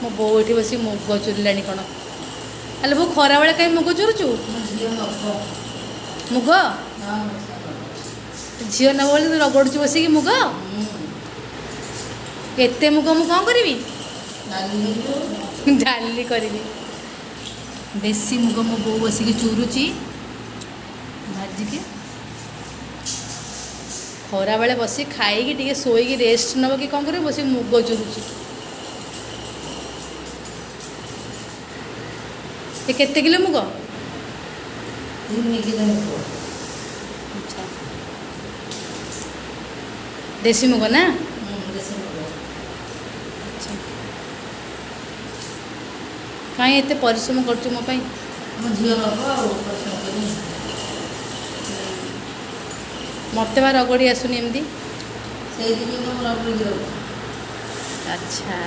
मो बो ये बस मुग चुरला कौन हेलो बो खरा बेले कहीं मुग चुरुचु मुग झील नब बोली तू रगड़ू बसिक मुग एत मुग मु कौन करी डाली करी देसी मुग मो बो बसिक चुरुची भाजिकी खरा बेले बस खाई टे शोक रेस्ट नब कि कौन कर बस मुग चुरुची ये केते किलो मुग 3 किलो मुग अच्छा देसी मुग ना देसी मुग अच्छा कहीं एत परिश्रम कर मो पाई मो झील लोक परिश्रम करी मत बा रगड़ी आसुनी एमती से रगड़ी अच्छा।